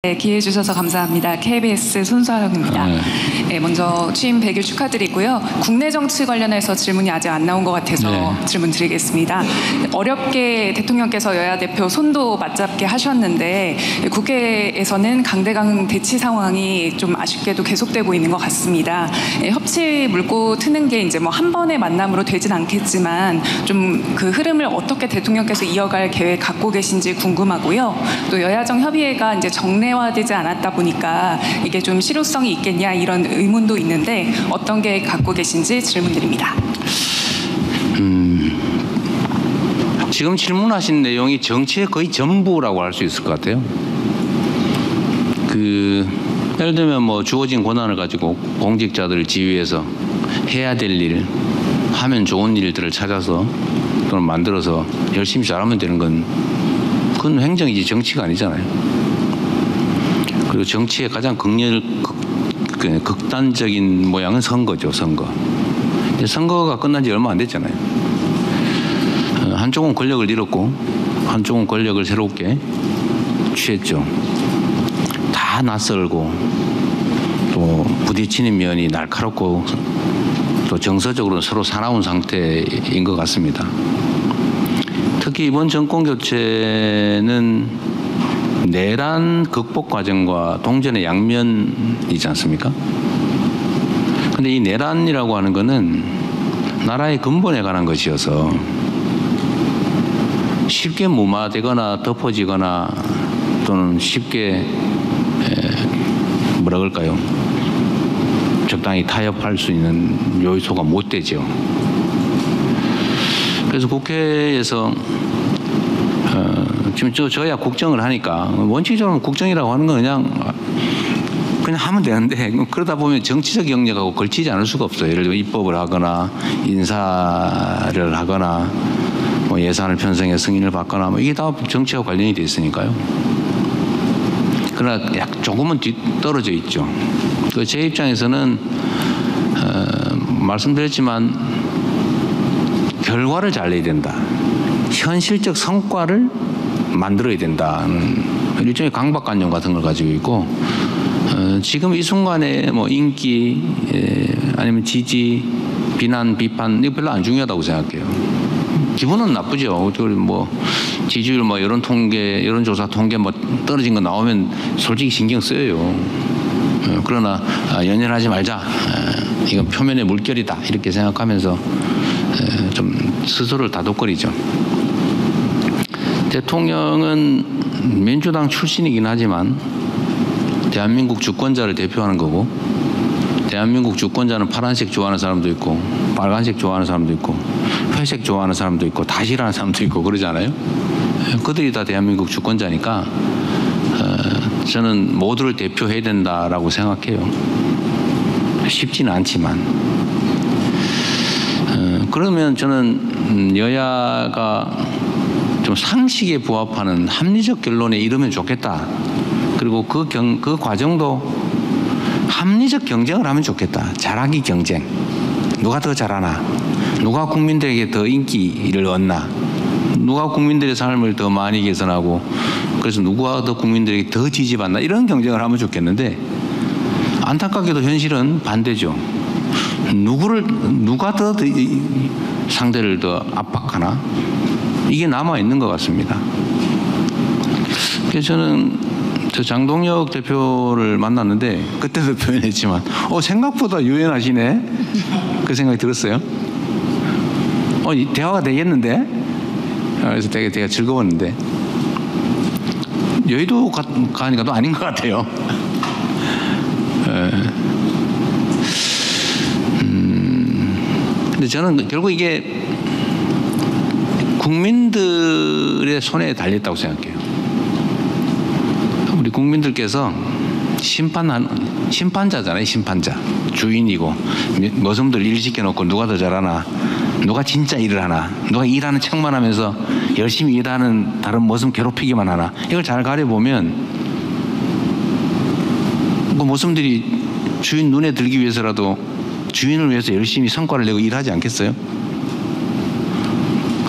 네, 기회 주셔서 감사합니다. KBS 손수아영입니다. 네, 먼저 취임 100일 축하드리고요. 국내 정치 관련해서 질문이 아직 안 나온 것 같아서 질문 드리겠습니다. 어렵게 대통령께서 여야 대표 손도 맞잡게 하셨는데 국회에서는 강대강 대치 상황이 좀 아쉽게도 계속되고 있는 것 같습니다. 협치 물고 트는 게 이제 뭐 한 번의 만남으로 되진 않겠지만 좀 그 흐름을 어떻게 대통령께서 이어갈 계획 갖고 계신지 궁금하고요. 또 여야정 협의회가 이제 정례화되지 않았다 보니까 이게 좀 실효성이 있겠냐 이런 의문도 있는데 어떤 계획 갖고 계신지 질문드립니다. 지금 질문하신 내용이 정치의 거의 전부라고 할 수 있을 것 같아요. 예를 들면 뭐 주어진 권한을 가지고 공직자들을 지휘해서 해야 될 일, 하면 좋은 일들을 찾아서 또는 만들어서 열심히 잘하면 되는 건 그건 행정이지 정치가 아니잖아요. 그리고 정치의 가장 극단적인 모양은 선거죠, 선거. 선거가 끝난 지 얼마 안 됐잖아요. 한쪽은 권력을 잃었고 한쪽은 권력을 새롭게 취했죠. 다 낯설고 또 부딪히는 면이 날카롭고 또 정서적으로 서로 사나운 상태인 것 같습니다. 특히 이번 정권 교체는 내란 극복 과정과 동전의 양면이지 않습니까? 근데 이 내란이라고 하는 거는 나라의 근본에 관한 것이어서 쉽게 무마되거나 덮어지거나 또는 쉽게 뭐라 그럴까요? 적당히 타협할 수 있는 요소가 못 되죠. 그래서 국회에서 지금 저야 국정을 하니까 원칙적으로 국정이라고 하는 건 그냥 하면 되는데 그러다 보면 정치적 영역하고 걸치지 않을 수가 없어요. 예를 들어 입법을 하거나 인사를 하거나 뭐 예산을 편성해 승인을 받거나 뭐 이게 다 정치와 관련이 돼 있으니까요. 그러나 조금은 뒤떨어져 있죠. 제 입장에서는 말씀드렸지만 결과를 잘 내야 된다. 현실적 성과를 만들어야 된다. 일종의 강박관념 같은 걸 가지고 있고 지금 이 순간에 뭐 인기 아니면 지지, 비난, 비판 이거 별로 안 중요하다고 생각해요. 기분은 나쁘죠. 뭐 지지율 뭐 여론조사 통계 뭐 떨어진 거 나오면 솔직히 신경 쓰여요. 그러나 연연하지 말자. 이건 표면의 물결이다. 이렇게 생각하면서 좀 스스로를 다독거리죠. 대통령은 민주당 출신이긴 하지만 대한민국 주권자를 대표하는 거고 대한민국 주권자는 파란색 좋아하는 사람도 있고 빨간색 좋아하는 사람도 있고 회색 좋아하는 사람도 있고 다 싫어하는 사람도 있고 그러잖아요. 그들이 다 대한민국 주권자니까 저는 모두를 대표해야 된다라고 생각해요. 쉽지는 않지만 그러면 저는 여야가 좀 상식에 부합하는 합리적 결론에 이르면 좋겠다. 그리고 그 과정도 합리적 경쟁을 하면 좋겠다. 잘하기 경쟁. 누가 더 잘하나? 누가 국민들에게 더 인기를 얻나? 누가 국민들의 삶을 더 많이 개선하고 그래서 누가 더 국민들에게 더 지지받나? 이런 경쟁을 하면 좋겠는데 안타깝게도 현실은 반대죠. 누가 더 상대를 더 압박하나? 이게 남아있는 것 같습니다. 그래서 저는 장동혁 대표를 만났는데 그때도 표현했지만 생각보다 유연하시네 그 생각이 들었어요. 대화가 되겠는데 그래서 되게 즐거웠는데 여의도 가니까 또 아닌 것 같아요. 근데 저는 결국 이게 국민들의 손에 달렸다고 생각해요. 우리 국민들께서 심판자잖아요. 심판자. 주인이고 머슴들 일 시켜놓고 누가 더 잘하나 누가 진짜 일을 하나 누가 일하는 척만 하면서 열심히 일하는 다른 머슴 괴롭히기만 하나 이걸 잘 가려보면 그 머슴들이 주인 눈에 들기 위해서라도 주인을 위해서 열심히 성과를 내고 일하지 않겠어요?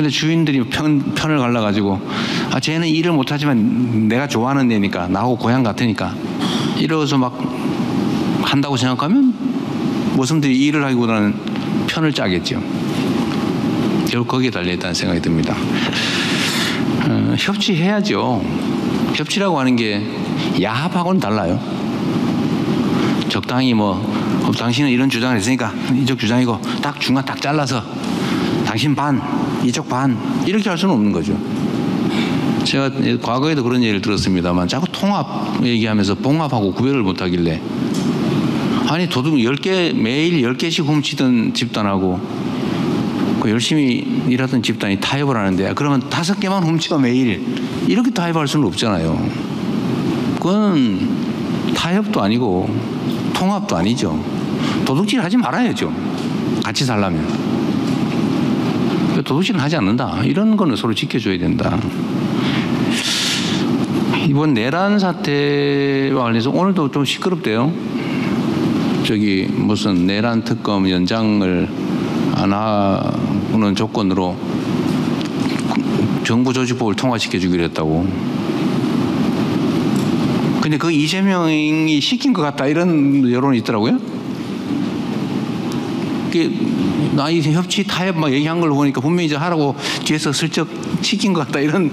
근데 주인들이 편을 갈라가지고 쟤는 일을 못하지만 내가 좋아하는 애니까 나하고 고향 같으니까 이러고서 막 한다고 생각하면 모성들이 일을 하기보다는 편을 짜겠죠. 결국 거기에 달려있다는 생각이 듭니다. 협치해야죠. 협치라고 하는 게 야합하고는 달라요. 적당히 당신은 이런 주장을 했으니까 이쪽 주장이고 딱 중간 딱 잘라서 당신 반, 이쪽 반 이렇게 할 수는 없는 거죠. 제가 과거에도 그런 얘기를 들었습니다만 자꾸 통합 얘기하면서 봉합하고 구별을 못하길래 아니 도둑 10개 매일 10개씩 훔치던 집단하고 열심히 일하던 집단이 타협을 하는데 그러면 5개만 훔쳐 매일 이렇게 타협할 수는 없잖아요. 그건 타협도 아니고 통합도 아니죠. 도둑질 하지 말아야죠. 같이 살려면. 도둑질은 하지 않는다. 이런 거는 서로 지켜줘야 된다. 이번 내란 사태와 관련해서 오늘도 좀 시끄럽대요. 무슨 내란 특검 연장을 안 하는 조건으로 정부 조직법을 통과시켜주기로 했다고. 근데 그 이재명이 시킨 것 같다 이런 여론이 있더라고요. 나이 협치 타협 막 얘기한 걸 보니까 분명히 이제 하라고 뒤에서 슬쩍 시킨 것 같다 이런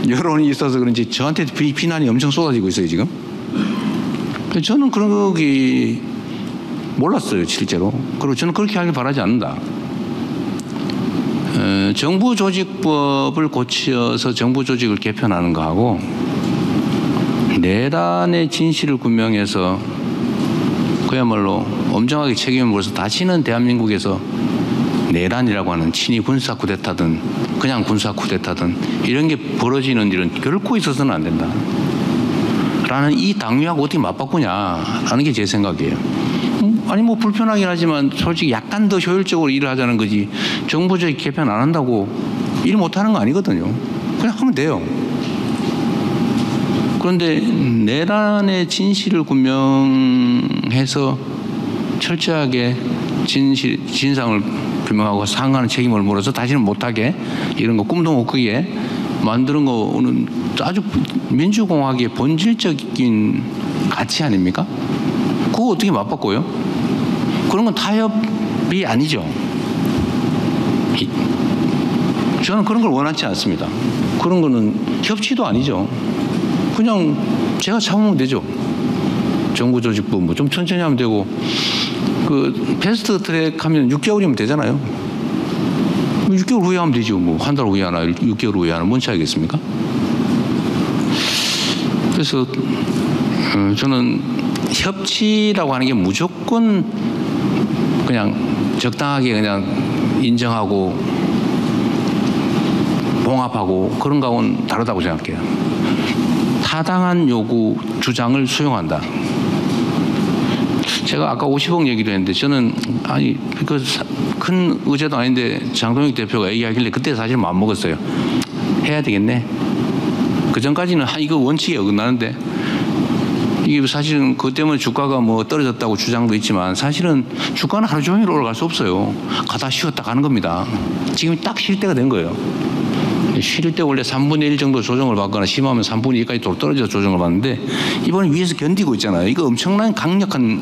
여론이 있어서 그런지 저한테 비난이 엄청 쏟아지고 있어요 지금. 저는 그런 거기 몰랐어요 실제로. 그리고 저는 그렇게 하길 바라지 않는다. 정부 조직법을 고쳐서 정부 조직을 개편하는 거하고 내란의 진실을 규명해서 그야말로 엄정하게 책임을 물어서 다시는 대한민국에서 내란이라고 하는 친위 군사 쿠데타든 그냥 군사 쿠데타든 이런 게 벌어지는 일은 결코 있어서는 안 된다. 라는 이 당위하고 어떻게 맞바꾸냐라는 게 제 생각이에요. 아니 불편하긴 하지만 솔직히 약간 더 효율적으로 일을 하자는 거지 정부 조직 개편 안 한다고 일 못하는 거 아니거든요. 그냥 하면 돼요. 그런데 내란의 진실을 규명해서 철저하게 진상을 규명하고 상하는 책임을 물어서 다시는 못하게 이런 거 꿈도 못 꾸게 만드는 거는 아주 민주공화국의 본질적인 가치 아닙니까? 그거 어떻게 맞바꿔요? 그런 건 타협이 아니죠. 저는 그런 걸 원하지 않습니다. 그런 거는 협치도 아니죠. 그냥 제가 참으면 되죠. 정부 조직법 좀 천천히 하면 되고 패스트 트랙 하면 6개월이면 되잖아요. 6개월 후에 하면 되죠. 한 달 후에 하나 6개월 후에 하나 뭔 차이겠습니까? 그래서 저는 협치라고 하는 게 무조건 그냥 적당하게 그냥 인정하고 봉합하고 그런 거하고는 다르다고 생각해요. 타당한 요구, 주장을 수용한다. 제가 아까 50억 얘기도 했는데 저는 큰 의제도 아닌데 장동혁 대표가 얘기하길래 그때 사실 마음먹었어요. 해야 되겠네. 그 전까지는 이거 원칙에 어긋나는데 이게 사실은 그것 때문에 주가가 떨어졌다고 주장도 있지만 사실은 주가는 하루 종일 올라갈 수 없어요. 가다 쉬었다 가는 겁니다. 지금 딱 쉴 때가 된 거예요. 쉴 때 원래 3분의 1 정도 조정을 받거나 심하면 3분의 2까지 떨어져서 조정을 받는데 이번에 위에서 견디고 있잖아요. 이거 엄청난 강력한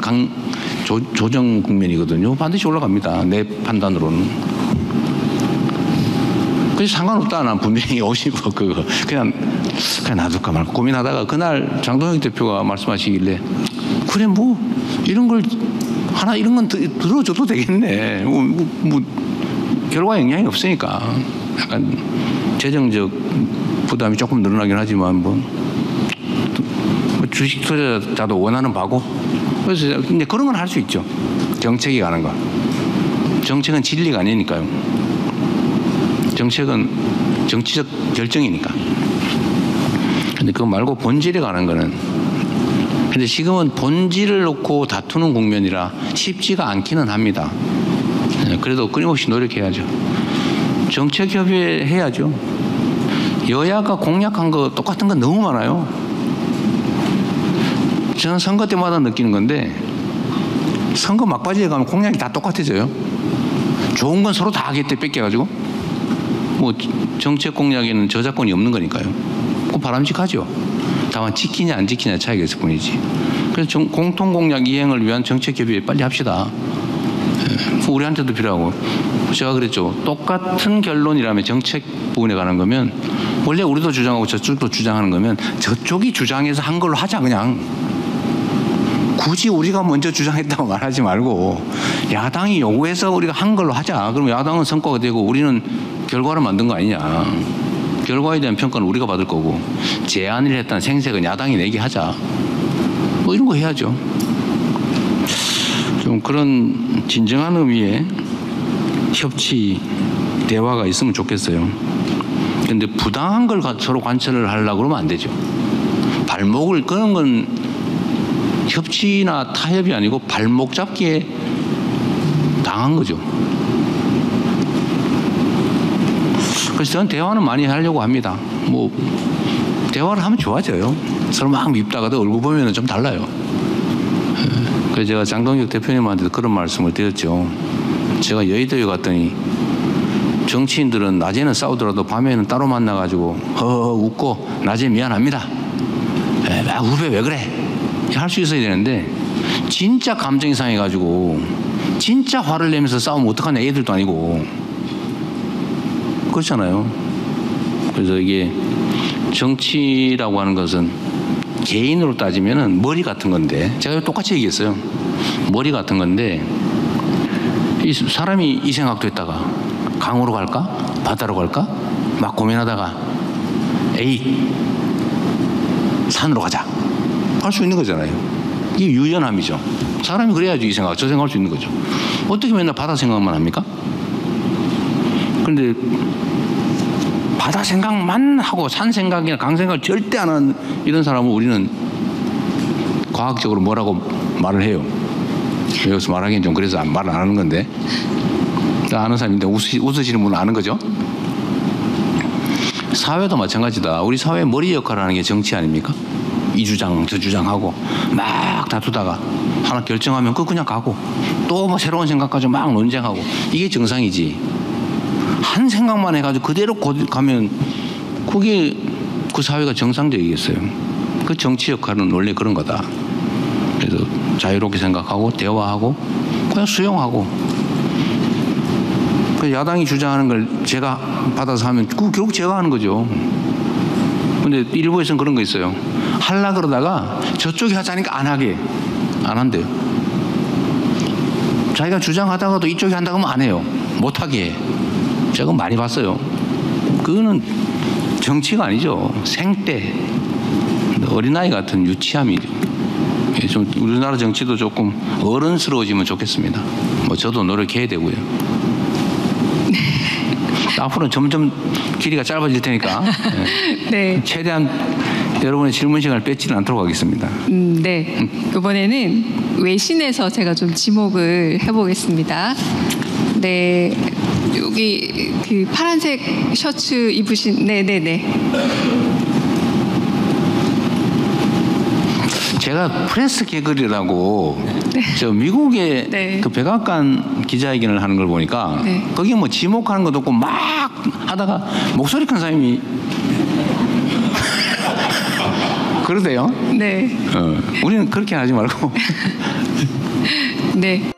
조정 국면이거든요. 반드시 올라갑니다. 내 판단으로는. 그래서 상관없다. 난 분명히 50억 그거 그냥 놔둘까 말까 고민하다가 그날 장동혁 대표가 말씀하시길래 그래 이런 걸 하나 이런 건 들어줘도 되겠네. 결과에 영향이 없으니까 약간 재정적 부담이 조금 늘어나긴 하지만 주식 투자자도 원하는 바고 그래서 근데 그런 건 할 수 있죠. 정책이 가는 거. 정책은 진리가 아니니까요. 정책은 정치적 결정이니까. 근데 그거 말고 본질에 가는 거는 근데 지금은 본질을 놓고 다투는 국면이라 쉽지가 않기는 합니다. 그래도 끊임없이 노력해야죠. 정책 협의 해야죠. 여야가 공약한 거 똑같은 건 너무 많아요. 저는 선거 때마다 느끼는 건데 선거 막바지에 가면 공약이 다 똑같아져요. 좋은 건 서로 다 하겠대 뺏겨가지고 뭐 정책 공약에는 저작권이 없는 거니까요. 그거 바람직하죠. 다만 지키냐 안 지키냐 차이가 있을 뿐이지. 그래서 공통 공약 이행을 위한 정책 협의 빨리 합시다. 우리한테도 필요하고. 제가 그랬죠. 똑같은 결론이라면 정책 부분에 관한 거면 원래 우리도 주장하고 저쪽도 주장하는 거면 저쪽이 주장해서 한 걸로 하자 그냥. 굳이 우리가 먼저 주장했다고 말하지 말고 야당이 요구해서 우리가 한 걸로 하자. 그럼 야당은 성과가 되고 우리는 결과를 만든 거 아니냐. 결과에 대한 평가는 우리가 받을 거고 제안을 했다는 생색은 야당이 내게 하자. 뭐 이런 거 해야죠. 좀 그런 진정한 의미의 협치, 대화가 있으면 좋겠어요. 그런데 부당한 걸 서로 관철을 하려고 그러면 안 되죠. 발목을 끄는 건 협치나 타협이 아니고 발목 잡기에 당한 거죠. 그래서 저는 대화는 많이 하려고 합니다. 뭐 대화를 하면 좋아져요. 서로 막 밉다가도 얼굴 보면 좀 달라요. 그래서 제가 장동혁 대표님한테도 그런 말씀을 드렸죠. 제가 여의도에 갔더니 정치인들은 낮에는 싸우더라도 밤에는 따로 만나가지고 허허 웃고 낮에 미안합니다. 후배 왜 그래? 할 수 있어야 되는데 진짜 감정이 상해가지고 진짜 화를 내면서 싸우면 어떡하냐. 애들도 아니고. 그렇잖아요. 그래서 이게 정치라고 하는 것은 개인으로 따지면은 머리 같은 건데 제가 똑같이 얘기했어요. 머리 같은 건데 이 사람이 이 생각도 했다가 강으로 갈까? 바다로 갈까? 막 고민하다가 에이 산으로 가자. 할 수 있는 거잖아요. 이게 유연함이죠. 사람이 그래야지 이 생각, 저 생각할 수 있는 거죠. 어떻게 맨날 바다 생각만 합니까? 그런데 바다 생각만 하고 산 생각이나 강 생각을 절대 안 하는 이런 사람은 우리는 과학적으로 뭐라고 말을 해요. 여기서 말하기는 좀 그래서 말을 안 하는 건데 아는 사람인데 웃으시는 분은 아는 거죠. 사회도 마찬가지다. 우리 사회 머리 역할을 하는 게 정치 아닙니까? 이 주장 저 주장하고 막 다투다가 하나 결정하면 그냥 가고 또 뭐 새로운 생각 가지고 막 논쟁하고 이게 정상이지. 한 생각만 해가지고 그대로 가면 그게 그 사회가 정상적이겠어요. 그 정치 역할은 원래 그런 거다. 그래서 자유롭게 생각하고 대화하고 그냥 수용하고 그 야당이 주장하는 걸 제가 받아서 하면 그 결국 제가 하는 거죠. 근데 일부에서는 그런 거 있어요. 하려 그러다가 저쪽이 하자니까 안 한대요. 자기가 주장하다가도 이쪽이 한다고 하면 안 해요. 못하게 해. 제가 많이 봤어요. 그거는 정치가 아니죠. 생떼. 어린아이 같은 유치함이죠. 좀 우리나라 정치도 조금 어른스러워지면 좋겠습니다. 뭐 저도 노력해야 되고요. 앞으로는 점점 길이가 짧아질 테니까 네. 최대한 여러분의 질문 시간을 뺏지는 않도록 하겠습니다. 네. 이번에는 외신에서 제가 좀 지목을 해보겠습니다. 네. 여기 그 파란색 셔츠 입으신 네네네. 제가 프레스 개글이라고 네. 저 미국의 네. 그 백악관 기자회견을 하는 걸 보니까 네. 거기 뭐 지목하는 것도 없고 막 하다가 목소리 큰 사람이 그러대요. 네. 우리는 그렇게 하지 말고. 네.